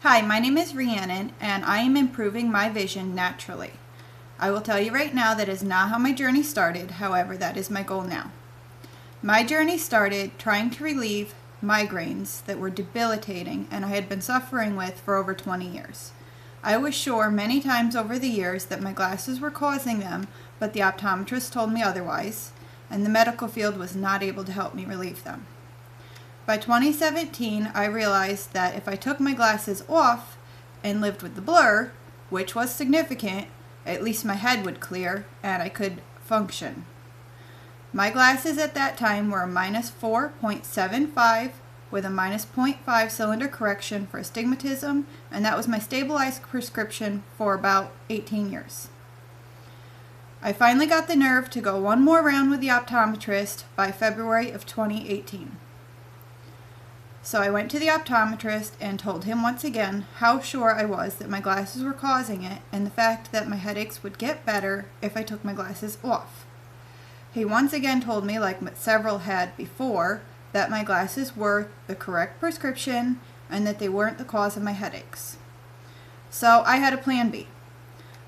Hi, my name is Rhiannon, and I am improving my vision naturally. I will tell you right now that is not how my journey started, however, that is my goal now. My journey started trying to relieve migraines that were debilitating and I had been suffering with for over 20 years. I was sure many times over the years that my glasses were causing them, but the optometrist told me otherwise, and the medical field was not able to help me relieve them. By 2017, I realized that if I took my glasses off and lived with the blur, which was significant, at least my head would clear and I could function. My glasses at that time were a minus 4.75 with a minus 0.5 cylinder correction for astigmatism, and that was my stabilized prescription for about 18 years. I finally got the nerve to go one more round with the optometrist by February of 2018. So I went to the optometrist and told him once again how sure I was that my glasses were causing it and the fact that my headaches would get better if I took my glasses off. He once again told me, like several had before, that my glasses were the correct prescription and that they weren't the cause of my headaches. So I had a plan B.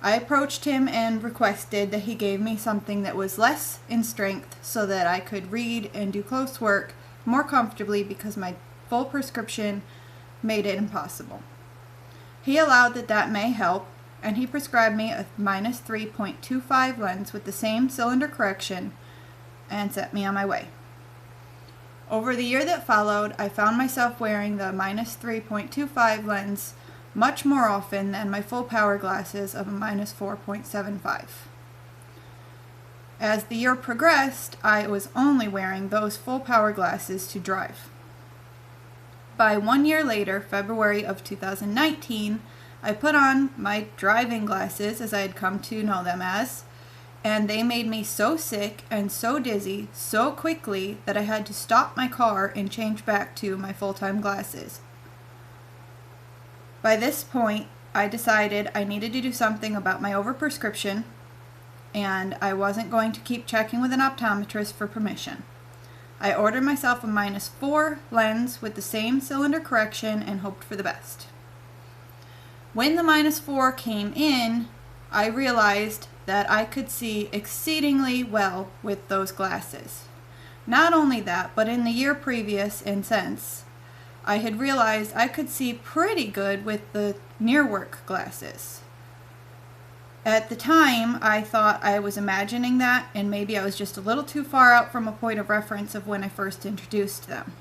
I approached him and requested that he gave me something that was less in strength so that I could read and do close work more comfortably because my full prescription made it impossible. He allowed that may help, and he prescribed me a minus 3.25 lens with the same cylinder correction and set me on my way. Over the year that followed, I found myself wearing the minus 3.25 lens much more often than my full power glasses of a minus 4.75. As the year progressed, I was only wearing those full power glasses to drive. By 1 year later, February of 2019, I put on my driving glasses, as I had come to know them as, and they made me so sick and so dizzy so quickly that I had to stop my car and change back to my full-time glasses. By this point, I decided I needed to do something about my overprescription, and I wasn't going to keep checking with an optometrist for permission. I ordered myself a minus 4 lens with the same cylinder correction and hoped for the best. When the minus 4 came in, I realized that I could see exceedingly well with those glasses. Not only that, but in the year previous and since, I had realized I could see pretty good with the near work glasses. At the time, I thought I was imagining that, and maybe I was just a little too far out from a point of reference of when I first introduced them.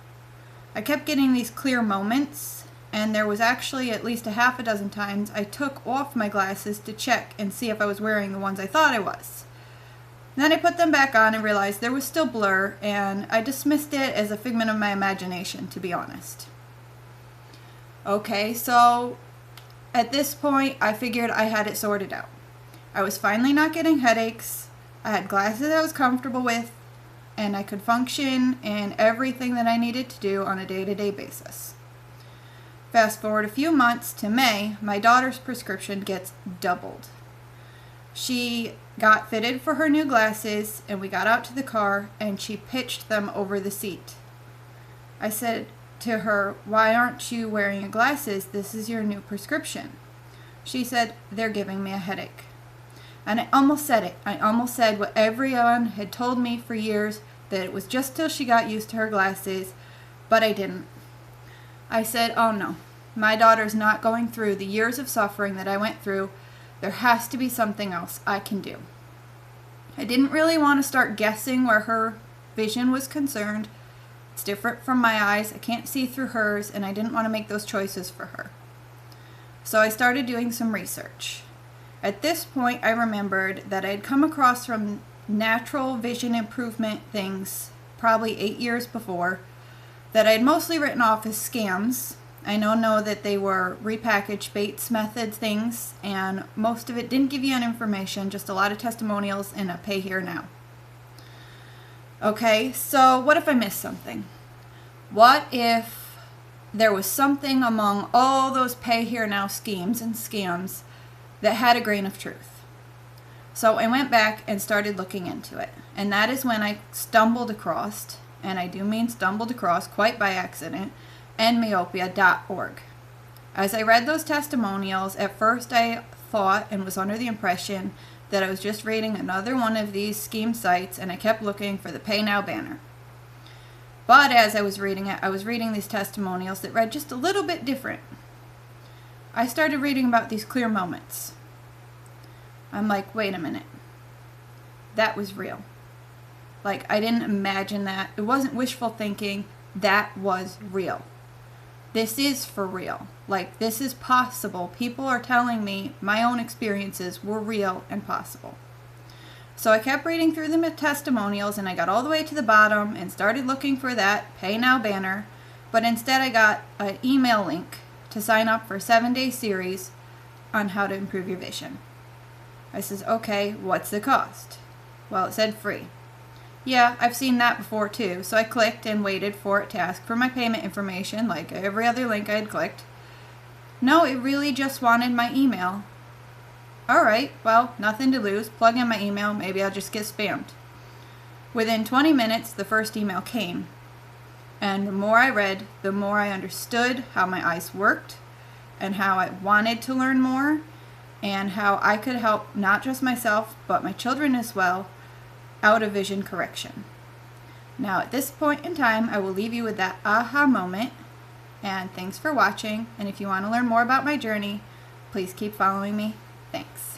I kept getting these clear moments, and there was actually at least a half a dozen times I took off my glasses to check and see if I was wearing the ones I thought I was. Then I put them back on and realized there was still blur, and I dismissed it as a figment of my imagination, to be honest. Okay, so at this point, I figured I had it sorted out. I was finally not getting headaches, I had glasses I was comfortable with, and I could function in everything that I needed to do on a day-to-day basis. Fast forward a few months to May, my daughter's prescription gets doubled. She got fitted for her new glasses, and we got out to the car, and she pitched them over the seat. I said to her, "Why aren't you wearing your glasses? This is your new prescription." She said, "They're giving me a headache." And I almost said it. I almost said what everyone had told me for years, that it was just till she got used to her glasses, but I didn't. I said, "Oh no, my daughter's not going through the years of suffering that I went through. There has to be something else I can do." I didn't really want to start guessing where her vision was concerned. It's different from my eyes. I can't see through hers, and I didn't want to make those choices for her. So I started doing some research. At this point, I remembered that I had come across some natural vision improvement things probably 8 years before that I had mostly written off as scams. I now know that they were repackaged Bates method things, and most of it didn't give you any information, just a lot of testimonials and a pay here now. Okay, so what if I missed something? What if there was something among all those pay here now schemes and scams that had a grain of truth? So I went back and started looking into it, and that is when I stumbled across, and I do mean stumbled across quite by accident, endmyopia.org. As I read those testimonials, at first I thought and was under the impression that I was just reading another one of these scheme sites, and I kept looking for the Pay Now banner. But as I was reading it, I was reading these testimonials that read just a little bit different. I started reading about these clear moments. I'm like, wait a minute. That was real. Like, I didn't imagine that. It wasn't wishful thinking. That was real. This is for real. Like, this is possible. People are telling me my own experiences were real and possible. So I kept reading through the testimonials, and I got all the way to the bottom and started looking for that Pay Now banner, but instead I got an email link to sign up for a 7-day series on how to improve your vision. I says, okay, what's the cost? Well, it said free. Yeah, I've seen that before too, so I clicked and waited for it to ask for my payment information like every other link I had clicked. No, it really just wanted my email. Alright, well, nothing to lose. Plug in my email, maybe I'll just get spammed. Within 20 minutes, the first email came. And the more I read, the more I understood how my eyes worked and how I wanted to learn more and how I could help not just myself, but my children as well, out of vision correction. Now, at this point in time, I will leave you with that aha moment. And thanks for watching. And if you want to learn more about my journey, please keep following me. Thanks.